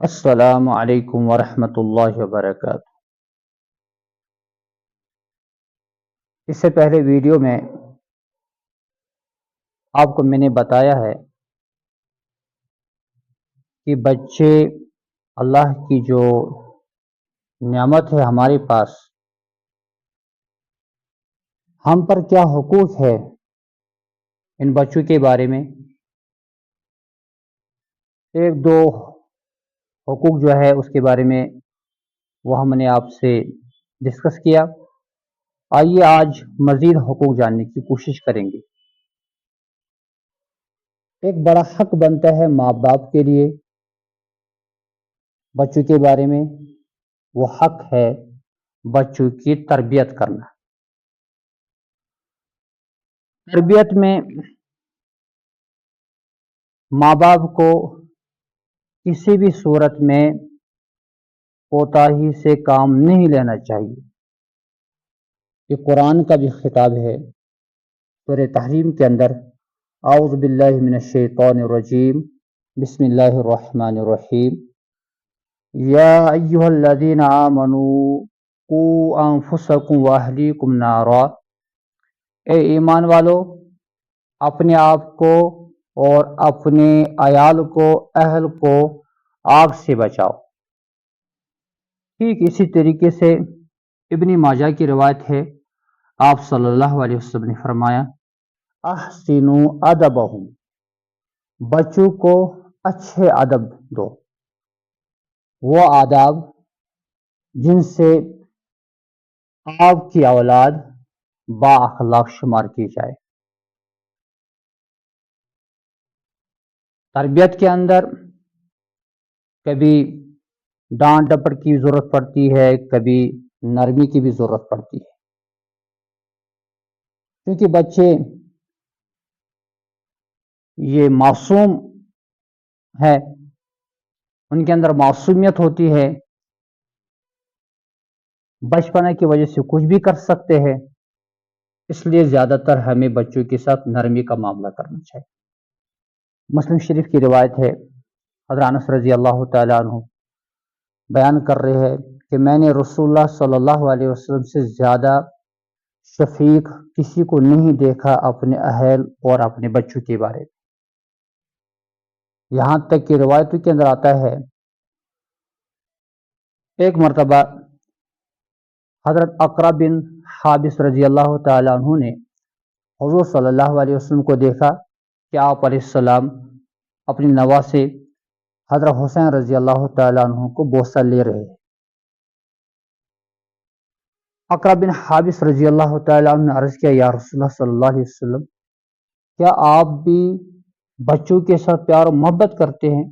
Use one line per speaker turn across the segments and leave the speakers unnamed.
السلام علیکم ورحمۃ اللہ وبرکاتہ۔ اس سے پہلے ویڈیو میں آپ کو میں نے بتایا ہے کہ بچے اللہ کی جو نعمت ہے ہمارے پاس، ہم پر کیا حقوق ہے ان بچوں کے بارے میں ایک دو حقوق جو ہے اس کے بارے میں وہ ہم نے آپ سے ڈسکس کیا۔ آئیے آج مزید حقوق جاننے کی کوشش کریں گے۔ ایک بڑا حق بنتا ہے ماں باپ کے لیے بچوں کے بارے میں، وہ حق ہے بچوں کی تربیت کرنا۔ تربیت میں ماں باپ کو کسی بھی صورت میں کوتاہی سے کام نہیں لینا چاہیے۔ یہ قرآن کا بھی خطاب ہے سورہ تحریم کے اندر، اعوذ باللہ من الشیطان الرجیم، بسم اللہ الرحمن الرحیم، یا ایہا الذین آمنوا قوا انفسکم واہلیکم نارا، اے ایمان والو اپنے آپ کو اور اپنے عیال کو، اہل کو آگ سے بچاؤ۔ ٹھیک اسی طریقے سے ابن ماجہ کی روایت ہے، آپ صلی اللہ علیہ وسلم نے فرمایا، احسنوا ادبہم، بچوں کو اچھے ادب دو، وہ آداب جن سے آپ کی اولاد با اخلاق شمار کی جائے۔ تربیت کے اندر کبھی ڈانٹ ڈپٹ کی ضرورت پڑتی ہے، کبھی نرمی کی بھی ضرورت پڑتی ہے، کیونکہ بچے یہ معصوم ہے، ان کے اندر معصومیت ہوتی ہے، بچپنے کی وجہ سے کچھ بھی کر سکتے ہیں، اس لیے زیادہ تر ہمیں بچوں کے ساتھ نرمی کا معاملہ کرنا چاہیے۔ مسلم شریف کی روایت ہے، حضرت انس رضی اللہ تعالیٰ عنہ بیان کر رہے ہیں کہ میں نے رسول اللہ صلی اللہ علیہ وسلم سے زیادہ شفیق کسی کو نہیں دیکھا اپنے اہل اور اپنے بچوں کے بارے میں۔ یہاں تک کہ روایتوں کے اندر آتا ہے، ایک مرتبہ حضرت اقرا بن حابس رضی اللہ تعالیٰ عنہ نے حضور صلی اللہ علیہ وسلم کو دیکھا کہ آپ علیہ السلام اپنی نواسے حضرت حسین رضی اللہ تعالیٰ عنہ کو بوسہ لے رہے ہیں۔ اقرا بن حابس رضی اللہ تعالیٰ عنہ نے عرض کیا، یا رسول اللہ صلی اللہ علیہ وسلم، کیا آپ بھی بچوں کے ساتھ پیار و محبت کرتے ہیں؟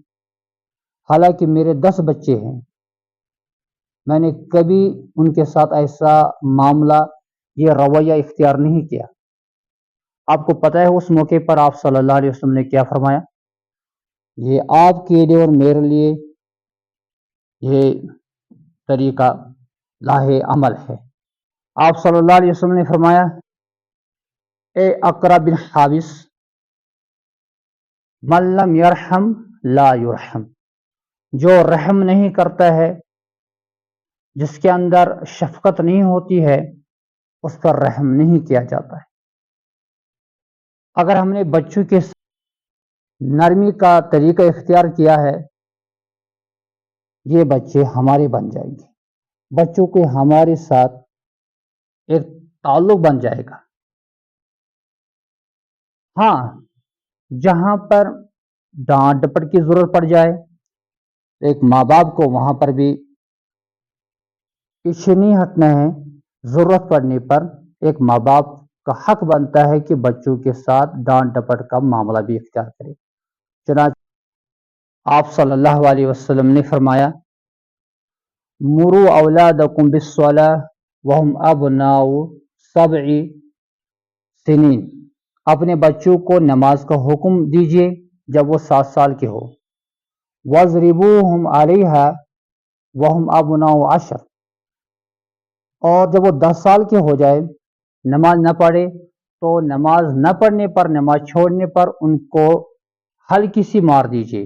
حالانکہ میرے 10 بچے ہیں، میں نے کبھی ان کے ساتھ ایسا معاملہ یہ رویہ اختیار نہیں کیا۔ آپ کو پتہ ہے اس موقع پر آپ صلی اللہ علیہ وسلم نے کیا فرمایا؟ یہ آپ کے لیے اور میرے لیے یہ طریقہ لاہ عمل ہے۔ آپ صلی اللہ علیہ وسلم نے فرمایا، اے اقرا بن حابس، من لم یرحم لا یرحم، جو رحم نہیں کرتا ہے، جس کے اندر شفقت نہیں ہوتی ہے، اس پر رحم نہیں کیا جاتا ہے۔ اگر ہم نے بچوں کے نرمی کا طریقہ اختیار کیا ہے، یہ بچے ہمارے بن جائیں گے، بچوں کے ہمارے ساتھ ایک تعلق بن جائے گا۔ ہاں، جہاں پر ڈانٹ ڈپٹ کی ضرورت پڑ جائے، ایک ماں باپ کو وہاں پر بھی پیچھے نہیں ہٹنا ہے۔ ضرورت پڑنے پر ایک ماں باپ کا حق بنتا ہے کہ بچوں کے ساتھ ڈانٹ ڈپٹ کا معاملہ بھی اختیار کرے۔ چنانچہ آپ صلی اللہ علیہ وسلم نے فرمایا، مروا اولادکم بالصلاۃ وہم ابناء 7 سنین، اپنے بچوں کو نماز کا حکم دیجیے جب وہ 7 سال کے ہو۔ وَاضْرِبُوهُمْ عَلَيْهَا وَهُمْ أَبْنَاءُ 10، اور جب وہ 10 سال کے ہو جائے نماز نہ پڑھے تو نماز نہ پڑھنے پر، نماز چھوڑنے پر ان کو ہلکی سی مار دیجیے۔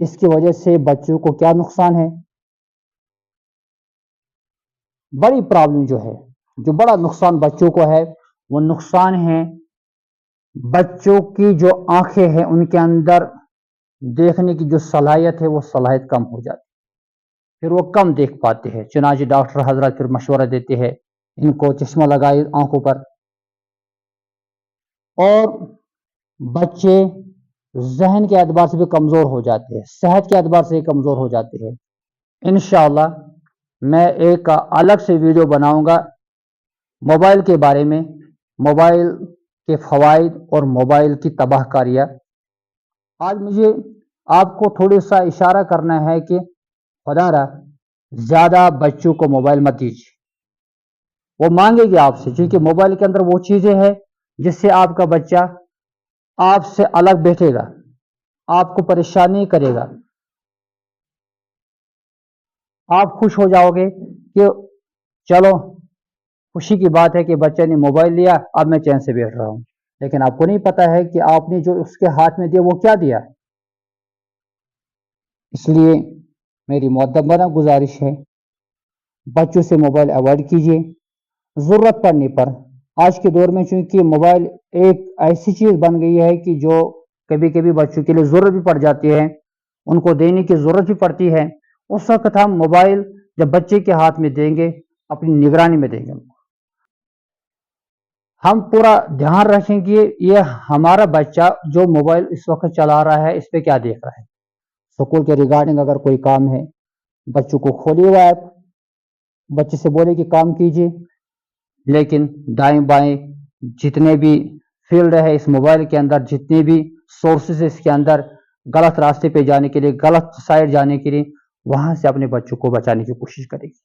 اس کی وجہ سے بچوں کو کیا نقصان ہے؟ بڑی پرابلم جو ہے، جو بڑا نقصان بچوں کو ہے، وہ نقصان ہے بچوں کی جو آنکھیں ہیں ان کے اندر دیکھنے کی جو صلاحیت ہے وہ صلاحیت کم ہو جاتی ہے، پھر وہ کم دیکھ پاتے ہیں۔ چنانچہ ڈاکٹر حضرات پھر مشورہ دیتے ہیں ان کو چشمہ لگائے آنکھوں پر، اور بچے ذہن کے اعتبار سے بھی کمزور ہو جاتے ہیں، صحت کے اعتبار سے بھی کمزور ہو جاتے ہیں۔ انشاءاللہ میں ایک الگ سے ویڈیو بناؤں گا موبائل کے بارے میں، موبائل کے فوائد اور موبائل کی تباہ کاریاں۔ آج مجھے آپ کو تھوڑا سا اشارہ کرنا ہے کہ خدا را زیادہ بچوں کو موبائل مت دیجیے، وہ مانگے گی آپ سے، کیونکہ موبائل کے اندر وہ چیزیں ہیں جس سے آپ کا بچہ آپ سے الگ بیٹھے گا، آپ کو پریشان نہیں کرے گا، آپ خوش ہو جاؤ گے کہ چلو خوشی کی بات ہے کہ بچے نے موبائل لیا، اب میں چین سے بیٹھ رہا ہوں، لیکن آپ کو نہیں پتا ہے کہ آپ نے جو اس کے ہاتھ میں دیا وہ کیا دیا۔ اس لیے میری معتبرہ گزارش ہے بچوں سے موبائل اوائڈ کیجیے، ضرورت پڑنے پر۔ آج کے دور میں چونکہ موبائل ایک ایسی چیز بن گئی ہے کہ جو کبھی کبھی بچوں کے لیے ضرورت بھی پڑ جاتی ہے، ان کو دینے کی ضرورت بھی پڑتی ہے، اس وقت ہم موبائل جب بچے کے ہاتھ میں دیں گے اپنی نگرانی میں دیں گے، ہم پورا دھیان رکھیں گے یہ ہمارا بچہ جو موبائل اس وقت چلا رہا ہے اس پہ کیا دیکھ رہا ہے۔ سکول کے ریگارڈنگ اگر کوئی کام ہے، بچوں کو کھولیے ہوا ایپ، بچے سے بولے کہ کام کیجیے، لیکن دائیں بائیں جتنے بھی فیلڈ ہے اس موبائل کے اندر، جتنے بھی سورسز اس کے اندر غلط راستے پہ جانے کے لیے، غلط سائڈ جانے کے لیے، وہاں سے اپنے بچوں کو بچانے کی کوشش کرے گی۔